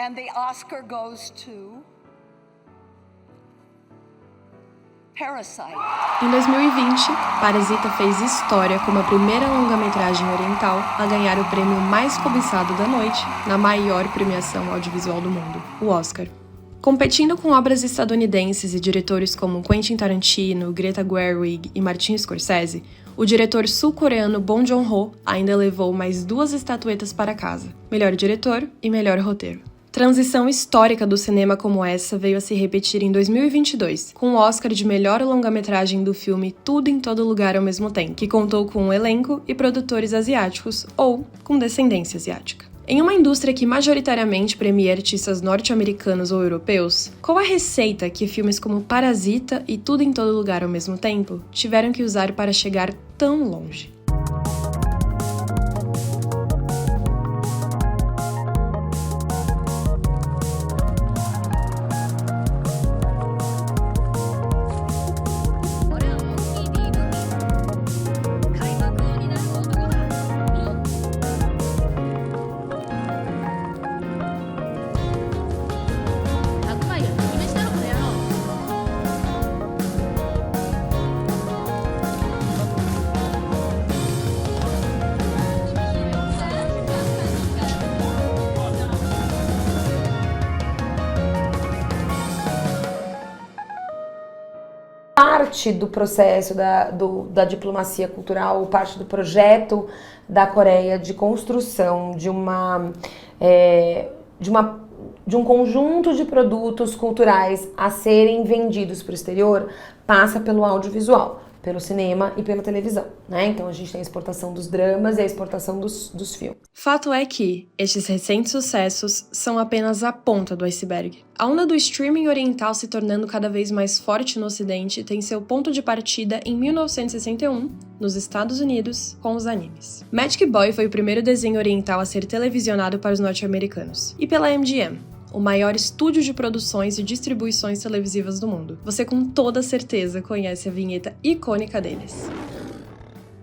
And the Oscar goes to Parasite. Em 2020, Parasita fez história como a primeira longa-metragem oriental a ganhar o prêmio mais cobiçado da noite na maior premiação audiovisual do mundo, o Oscar. Competindo com obras estadunidenses e diretores como Quentin Tarantino, Greta Gerwig e Martin Scorsese, o diretor sul-coreano Bong Joon-ho ainda levou mais 2 estatuetas para casa, melhor diretor e melhor roteiro. Transição histórica do cinema como essa veio a se repetir em 2022, com o Oscar de melhor longa-metragem do filme Tudo em Todo Lugar ao Mesmo Tempo, que contou com um elenco e produtores asiáticos ou com descendência asiática. Em uma indústria que majoritariamente premia artistas norte-americanos ou europeus, qual a receita que filmes como Parasita e Tudo em Todo Lugar ao Mesmo Tempo tiveram que usar para chegar tão longe? Parte do processo da diplomacia cultural, parte do projeto da Coreia de construção de um conjunto de produtos culturais a serem vendidos para o exterior passa pelo audiovisual, pelo cinema e pela televisão, né? Então a gente tem a exportação dos dramas e a exportação dos filmes. Fato é que estes recentes sucessos são apenas a ponta do iceberg. A onda do streaming oriental se tornando cada vez mais forte no Ocidente tem seu ponto de partida em 1961, nos Estados Unidos, com os animes. Magic Boy foi o primeiro desenho oriental a ser televisionado para os norte-americanos, e pela MGM, o maior estúdio de produções e distribuições televisivas do mundo. Você com toda certeza conhece a vinheta icônica deles.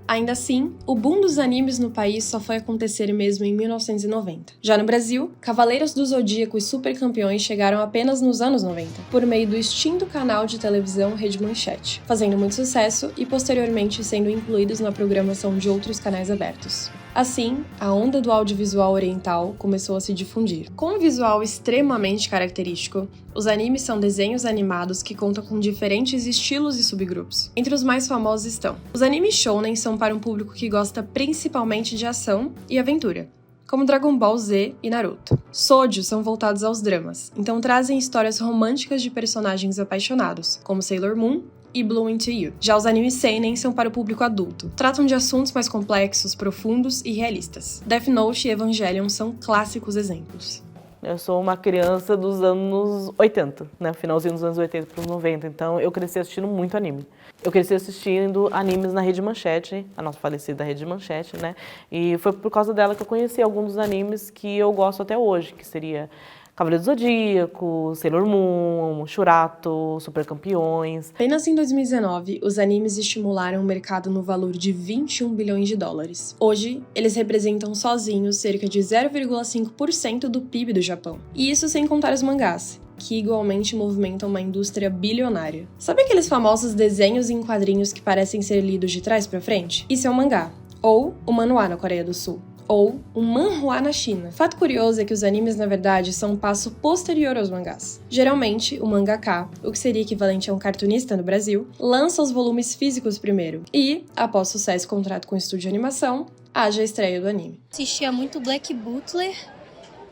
Ainda assim, o boom dos animes no país só foi acontecer mesmo em 1990. Já no Brasil, Cavaleiros do Zodíaco e Super Campeões chegaram apenas nos anos 90, por meio do extinto canal de televisão Rede Manchete, fazendo muito sucesso e posteriormente sendo incluídos na programação de outros canais abertos. Assim, a onda do audiovisual oriental começou a se difundir. Com um visual extremamente característico, os animes são desenhos animados que contam com diferentes estilos e subgrupos. Entre os mais famosos estão: os animes shounen são para um público que gosta principalmente de ação e aventura, como Dragon Ball Z e Naruto. Shoujo são voltados aos dramas, então trazem histórias românticas de personagens apaixonados, como Sailor Moon e Bloom Into You. Já os animes seinen são para o público adulto. Tratam de assuntos mais complexos, profundos e realistas. Death Note e Evangelion são clássicos exemplos. Eu sou uma criança dos anos 80, né? Finalzinho dos anos 80 para os 90, então eu cresci assistindo muito anime. Eu cresci assistindo animes na Rede Manchete, a nossa falecida Rede Manchete, né? E foi por causa dela que eu conheci alguns dos animes que eu gosto até hoje, que seria Cavaleiro do Zodíaco, Sailor Moon, Churato, Super Campeões. Apenas em 2019, os animes estimularam o mercado no valor de 21 bilhões de dólares. Hoje, eles representam sozinhos cerca de 0,5% do PIB do Japão. E isso sem contar os mangás, que igualmente movimentam uma indústria bilionária. Sabe aqueles famosos desenhos em quadrinhos que parecem ser lidos de trás para frente? Isso é um mangá, ou o manhwa na Coreia do Sul, ou um manhwa na China. Fato curioso é que os animes, na verdade, são um passo posterior aos mangás. Geralmente, o mangaka, o que seria equivalente a um cartunista no Brasil, lança os volumes físicos primeiro e, após sucesso e contrato com o estúdio de animação, haja a estreia do anime. Assistia muito Black Butler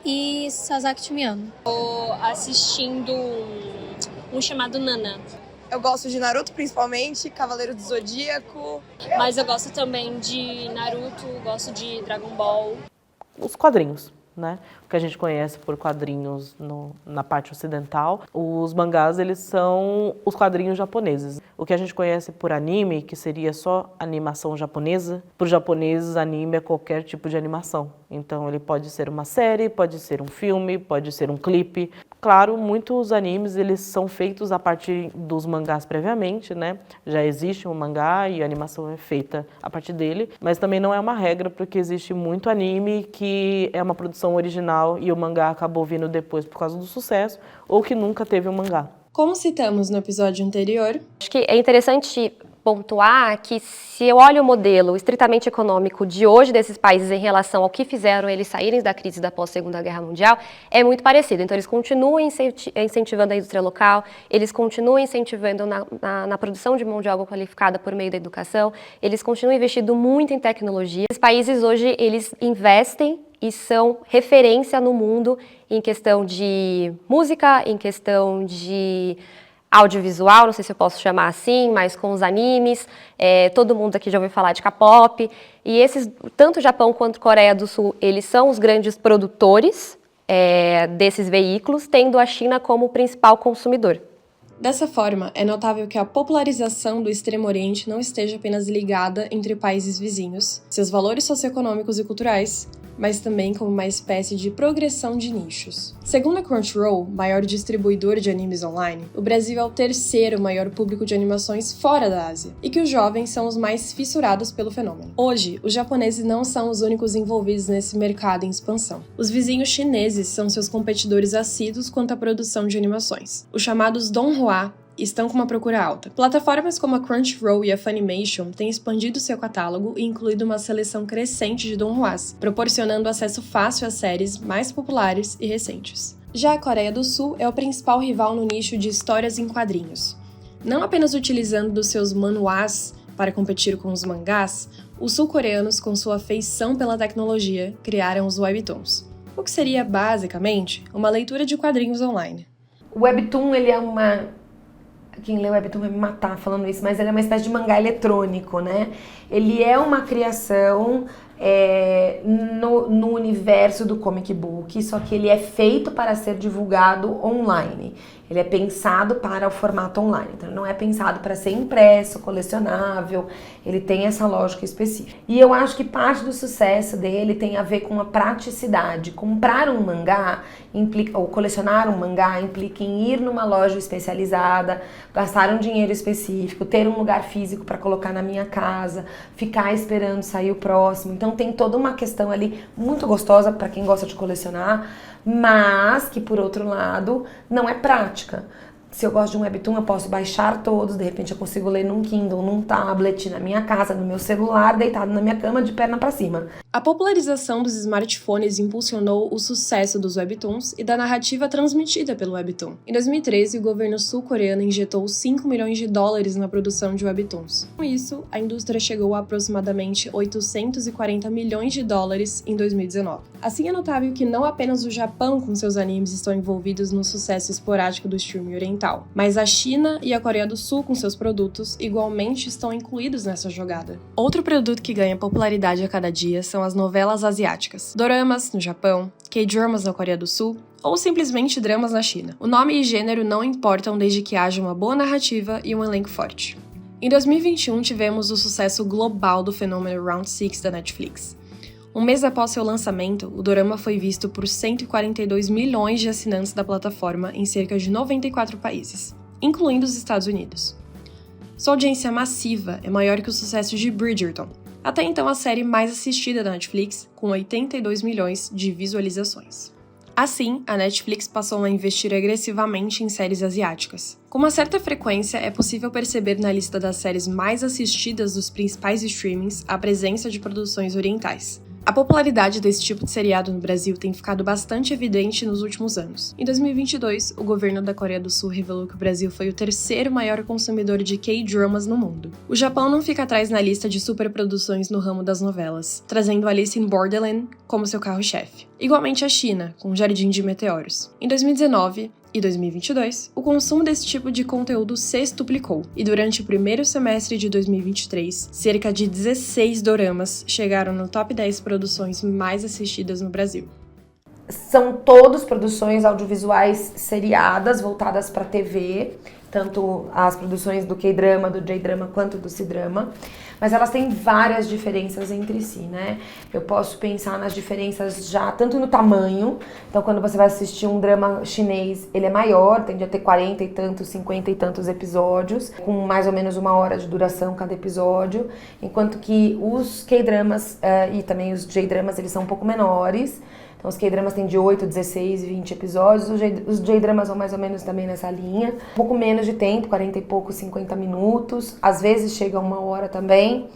e Sasaki Chimiano. Tô assistindo um chamado Nana. Eu gosto de Naruto, principalmente, Cavaleiro do Zodíaco. Mas eu gosto também de Naruto, gosto de Dragon Ball. Os quadrinhos, né? O que a gente conhece por quadrinhos na parte ocidental. Os mangás, eles são os quadrinhos japoneses. O que a gente conhece por anime, que seria só animação japonesa, para os japoneses, anime é qualquer tipo de animação. Então ele pode ser uma série, pode ser um filme, pode ser um clipe. Claro, muitos animes eles são feitos a partir dos mangás previamente, né? Já existe um mangá e a animação é feita a partir dele, mas também não é uma regra, porque existe muito anime que é uma produção original e o mangá acabou vindo depois por causa do sucesso, ou que nunca teve um mangá. Como citamos no episódio anterior, Acho que é interessante pontuar que se eu olho o modelo estritamente econômico de hoje desses países em relação ao que fizeram eles saírem da crise da pós-Segunda Guerra Mundial, é muito parecido. Então, eles continuam incentivando a indústria local, eles continuam incentivando na produção de mão de obra qualificada por meio da educação, eles continuam investindo muito em tecnologia. Esses países hoje, eles investem e são referência no mundo em questão de música, em questão de audiovisual, não sei se eu posso chamar assim, mas com os animes, todo mundo aqui já ouviu falar de K-pop, e esses, tanto o Japão quanto a Coreia do Sul, eles são os grandes produtores desses veículos, tendo a China como principal consumidor. Dessa forma, é notável que a popularização do Extremo Oriente não esteja apenas ligada entre países vizinhos, seus valores socioeconômicos e culturais, mas também como uma espécie de progressão de nichos. Segundo a Crunchyroll, maior distribuidor de animes online, o Brasil é o terceiro maior público de animações fora da Ásia, e que os jovens são os mais fissurados pelo fenômeno. Hoje, os japoneses não são os únicos envolvidos nesse mercado em expansão. Os vizinhos chineses são seus competidores assíduos quanto à produção de animações. Os chamados Donghua estão com uma procura alta. Plataformas como a Crunchyroll e a Funimation têm expandido seu catálogo e incluído uma seleção crescente de donhuas, proporcionando acesso fácil às séries mais populares e recentes. Já a Coreia do Sul é o principal rival no nicho de histórias em quadrinhos. Não apenas utilizando dos seus manhwas para competir com os mangás, os sul-coreanos, com sua afeição pela tecnologia, criaram os webtoons, o que seria, basicamente, uma leitura de quadrinhos online. O webtoon, ele é uma... Quem lê Webtoon vai me matar falando isso, mas ele é uma espécie de mangá eletrônico, né? Ele é uma criação no universo do comic book, só que ele é feito para ser divulgado online. Ele é pensado para o formato online, então não é pensado para ser impresso, colecionável, ele tem essa lógica específica. E eu acho que parte do sucesso dele tem a ver com a praticidade. Comprar um mangá implica, ou colecionar um mangá implica em ir numa loja especializada, gastar um dinheiro específico, ter um lugar físico para colocar na minha casa, ficar esperando sair o próximo. Então tem toda uma questão ali muito gostosa para quem gosta de colecionar, mas que, por outro lado, não é prática. Se eu gosto de um webtoon, eu posso baixar todos, de repente eu consigo ler num Kindle, num tablet, na minha casa, no meu celular, deitado na minha cama, de perna para cima. A popularização dos smartphones impulsionou o sucesso dos webtoons e da narrativa transmitida pelo webtoon. Em 2013, o governo sul-coreano injetou $5 milhões na produção de webtoons. Com isso, a indústria chegou a aproximadamente $840 milhões em 2019. Assim, é notável que não apenas o Japão com seus animes estão envolvidos no sucesso esporádico do streaming oriental, mas a China e a Coreia do Sul com seus produtos igualmente estão incluídos nessa jogada. Outro produto que ganha popularidade a cada dia são as novelas asiáticas, doramas no Japão, K-dramas na Coreia do Sul ou simplesmente dramas na China. O nome e gênero não importam desde que haja uma boa narrativa e um elenco forte. Em 2021 tivemos o sucesso global do fenômeno Round 6 da Netflix. Um mês após seu lançamento, o dorama foi visto por 142 milhões de assinantes da plataforma em cerca de 94 países, incluindo os Estados Unidos. Sua audiência massiva é maior que o sucesso de Bridgerton, até então a série mais assistida da Netflix, com 82 milhões de visualizações. Assim, a Netflix passou a investir agressivamente em séries asiáticas. Com uma certa frequência, é possível perceber na lista das séries mais assistidas dos principais streamings a presença de produções orientais. A popularidade desse tipo de seriado no Brasil tem ficado bastante evidente nos últimos anos. Em 2022, o governo da Coreia do Sul revelou que o Brasil foi o terceiro maior consumidor de K-dramas no mundo. O Japão não fica atrás na lista de superproduções no ramo das novelas, trazendo Alice in Borderland como seu carro-chefe. Igualmente a China, com Jardim de Meteoros. Em 2019 e 2022, o consumo desse tipo de conteúdo sextuplicou, e durante o primeiro semestre de 2023, cerca de 16 doramas chegaram no top 10 produções mais assistidas no Brasil. São todos produções audiovisuais seriadas, voltadas para TV, tanto as produções do K-drama, do J-drama, quanto do C-drama, mas elas têm várias diferenças entre si, né? Eu posso pensar nas diferenças já tanto no tamanho, então quando você vai assistir um drama chinês, ele é maior, tende a ter 40 e tantos, 50 e tantos episódios, com mais ou menos 1 hora de duração cada episódio, enquanto que os K-dramas e também os J-dramas, eles são um pouco menores. Então, os K-dramas têm de 8, 16 e 20 episódios, os J-dramas vão mais ou menos também nessa linha. Um pouco menos de tempo, 40 e pouco, 50 minutos, às vezes chega a 1 hora também.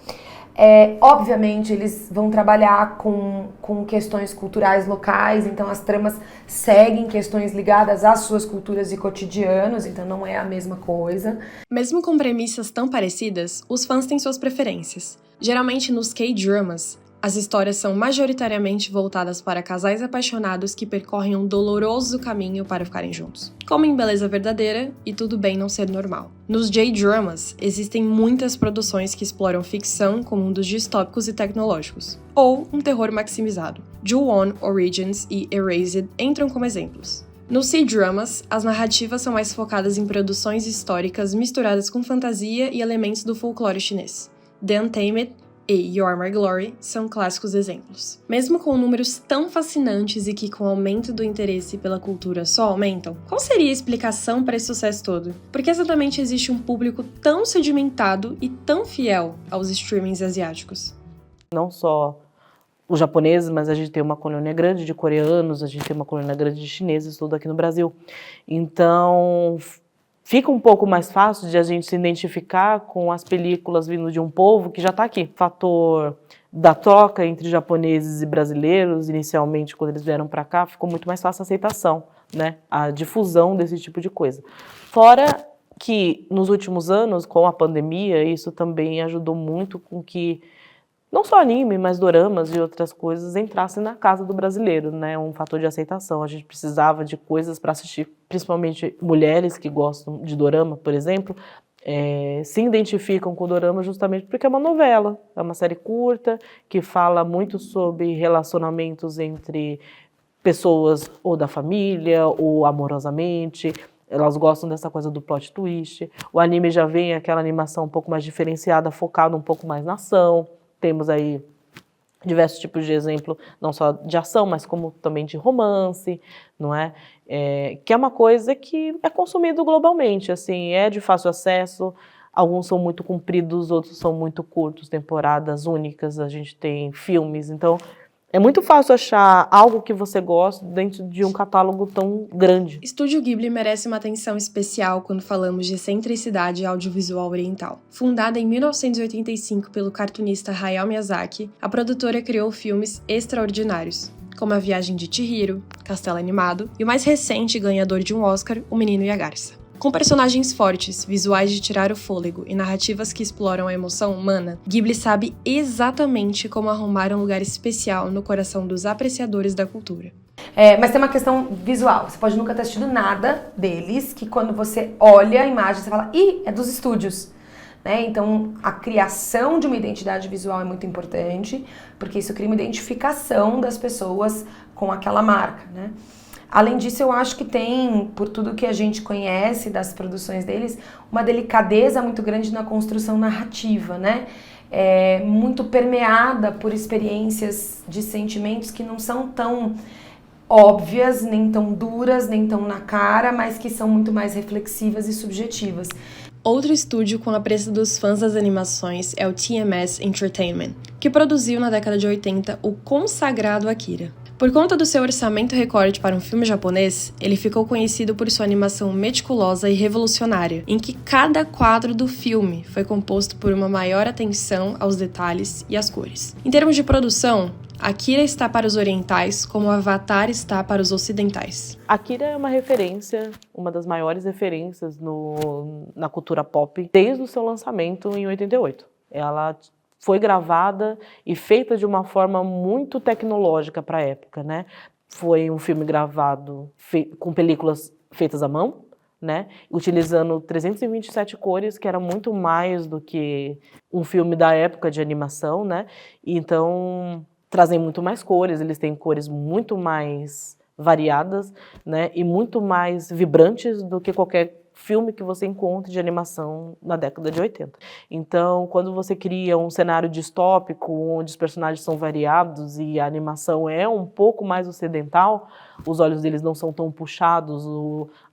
Obviamente, eles vão trabalhar com questões culturais locais, então as tramas seguem questões ligadas às suas culturas e cotidianos, então não é a mesma coisa. Mesmo com premissas tão parecidas, os fãs têm suas preferências. Geralmente, nos K-dramas, as histórias são majoritariamente voltadas para casais apaixonados que percorrem um doloroso caminho para ficarem juntos, como em Beleza Verdadeira e Tudo Bem Não Ser Normal. Nos J-dramas, existem muitas produções que exploram ficção com mundos distópicos e tecnológicos, ou um terror maximizado. Ju-on, Origins e Erased entram como exemplos. Nos C-dramas, as narrativas são mais focadas em produções históricas misturadas com fantasia e elementos do folclore chinês. The Untamed e You're My Glory são clássicos exemplos. Mesmo com números tão fascinantes e que com o aumento do interesse pela cultura só aumentam, qual seria a explicação para esse sucesso todo? Por que exatamente existe um público tão sedimentado e tão fiel aos streamings asiáticos? Não só os japoneses, mas a gente tem uma colônia grande de coreanos, a gente tem uma colônia grande de chineses, tudo aqui no Brasil. Então, fica um pouco mais fácil de a gente se identificar com as películas vindo de um povo que já está aqui. O fator da troca entre japoneses e brasileiros, inicialmente, quando eles vieram para cá, ficou muito mais fácil a aceitação, né? A difusão desse tipo de coisa. Fora que, nos últimos anos, com a pandemia, isso também ajudou muito com que não só anime, mas doramas e outras coisas entrassem na casa do brasileiro, né? Um fator de aceitação. A gente precisava de coisas para assistir, principalmente mulheres que gostam de dorama, por exemplo, se identificam com o dorama justamente porque é uma novela, é uma série curta que fala muito sobre relacionamentos entre pessoas ou da família ou amorosamente. Elas gostam dessa coisa do plot twist. O anime já vem aquela animação um pouco mais diferenciada, focada um pouco mais na ação. Temos aí diversos tipos de exemplo, não só de ação, mas como também de romance, não é? Que é uma coisa que é consumido globalmente, assim, é de fácil acesso, alguns são muito compridos, outros são muito curtos, temporadas únicas, a gente tem filmes, então é muito fácil achar algo que você gosta dentro de um catálogo tão grande. Estúdio Ghibli merece uma atenção especial quando falamos de excentricidade audiovisual oriental. Fundada em 1985 pelo cartunista Hayao Miyazaki, a produtora criou filmes extraordinários, como A Viagem de Chihiro, Castelo Animado e o mais recente ganhador de um Oscar, O Menino e a Garça. Com personagens fortes, visuais de tirar o fôlego e narrativas que exploram a emoção humana, Ghibli sabe exatamente como arrumar um lugar especial no coração dos apreciadores da cultura. Mas tem uma questão visual. Você pode nunca ter assistido nada deles, que quando você olha a imagem, você fala, ih, é dos estúdios. Né? Então, a criação de uma identidade visual é muito importante, porque isso cria uma identificação das pessoas com aquela marca, né? Além disso, eu acho que tem, por tudo que a gente conhece das produções deles, uma delicadeza muito grande na construção narrativa, né? Muito permeada por experiências de sentimentos que não são tão óbvias, nem tão duras, nem tão na cara, mas que são muito mais reflexivas e subjetivas. Outro estúdio com apreço dos fãs das animações é o TMS Entertainment, que produziu na década de 80 o consagrado Akira. Por conta do seu orçamento recorde para um filme japonês, ele ficou conhecido por sua animação meticulosa e revolucionária, em que cada quadro do filme foi composto por uma maior atenção aos detalhes e às cores. Em termos de produção, Akira está para os orientais como Avatar está para os ocidentais. Akira é uma referência, uma das maiores referências na cultura pop desde o seu lançamento em 88. Ela foi gravada e feita de uma forma muito tecnológica para a época, né? Foi um filme gravado com películas feitas à mão, né? Utilizando 327 cores, que era muito mais do que um filme da época de animação, né? Então, trazem muito mais cores, eles têm cores muito mais variadas, né, e muito mais vibrantes do que qualquer filme que você encontre de animação na década de 80. Então, quando você cria um cenário distópico, onde os personagens são variados e a animação é um pouco mais ocidental, os olhos deles não são tão puxados,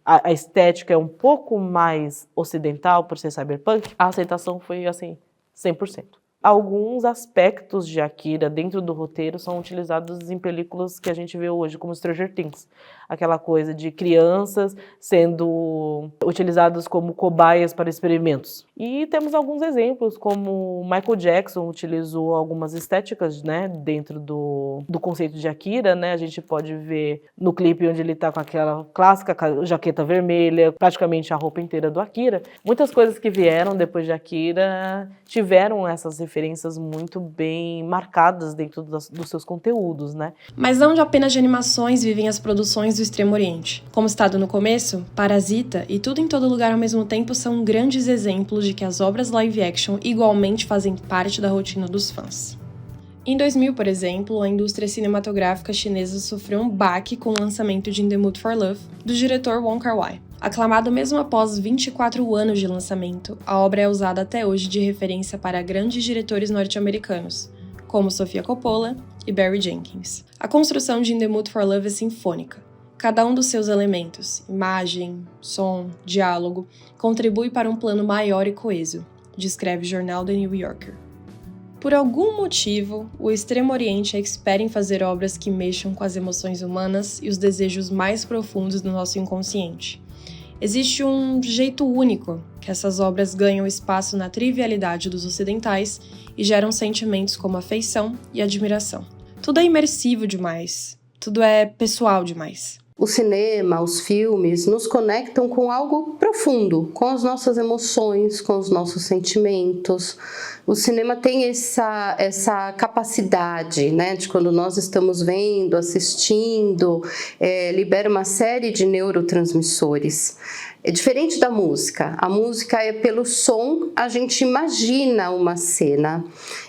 a estética é um pouco mais ocidental por ser cyberpunk, a aceitação foi, assim, 100%. Alguns aspectos de Akira dentro do roteiro são utilizados em películas que a gente vê hoje, como Stranger Things. Aquela coisa de crianças sendo utilizadas como cobaias para experimentos. E temos alguns exemplos, como Michael Jackson utilizou algumas estéticas, né, dentro do conceito de Akira, né? A gente pode ver no clipe onde ele está com aquela clássica jaqueta vermelha, praticamente a roupa inteira do Akira. Muitas coisas que vieram depois de Akira tiveram essas referências muito bem marcadas dentro dos seus conteúdos, né? Mas não de apenas de animações vivem as produções do Extremo Oriente. Como citado no começo, Parasita e Tudo em Todo Lugar ao Mesmo Tempo são grandes exemplos de que as obras live action igualmente fazem parte da rotina dos fãs. Em 2000, por exemplo, a indústria cinematográfica chinesa sofreu um baque com o lançamento de In the Mood for Love, do diretor Wong Kar-wai. Aclamado mesmo após 24 anos de lançamento, a obra é usada até hoje de referência para grandes diretores norte-americanos, como Sofia Coppola e Barry Jenkins. A construção de In the Mood for Love é sinfônica. Cada um dos seus elementos, imagem, som, diálogo, contribui para um plano maior e coeso, descreve o jornal The New Yorker. Por algum motivo, o Extremo Oriente é expert em fazer obras que mexam com as emoções humanas e os desejos mais profundos do nosso inconsciente. Existe um jeito único que essas obras ganham espaço na trivialidade dos ocidentais e geram sentimentos como afeição e admiração. Tudo é imersivo demais, tudo é pessoal demais. O cinema, os filmes nos conectam com algo profundo, com as nossas emoções, com os nossos sentimentos. O cinema tem essa capacidade, né, de quando nós estamos vendo, assistindo, libera uma série de neurotransmissores. É diferente da música. A música é pelo som, a gente imagina uma cena.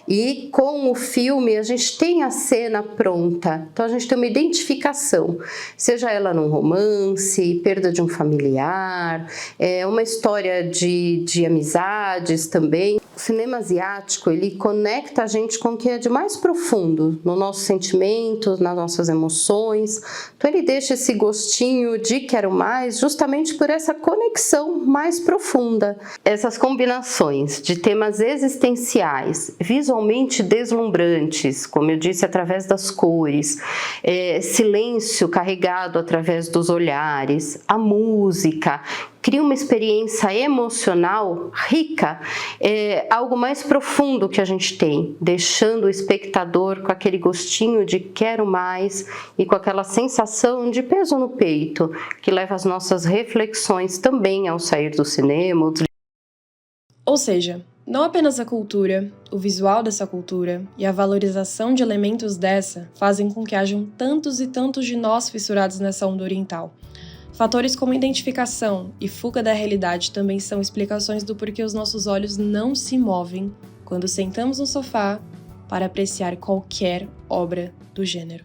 E com o filme a gente tem a cena pronta. Então a gente tem uma identificação, seja ela num romance, perda de um familiar, uma história de amizades também. O cinema asiático, ele conecta a gente com o que é de mais profundo no nossos sentimentos, nas nossas emoções. Então ele deixa esse gostinho de quero mais justamente por essa conexão mais profunda. Essas combinações de temas existenciais, visualmente deslumbrantes, como eu disse, através das cores, silêncio carregado através dos olhares, a música, cria uma experiência emocional rica, algo mais profundo que a gente tem, deixando o espectador com aquele gostinho de quero mais e com aquela sensação de peso no peito, que leva às nossas reflexões também ao sair do cinema. Ou seja, não apenas a cultura, o visual dessa cultura e a valorização de elementos dessa fazem com que hajam tantos e tantos de nós fissurados nessa onda oriental. Fatores como identificação e fuga da realidade também são explicações do porquê os nossos olhos não se movem quando sentamos no sofá para apreciar qualquer obra do gênero.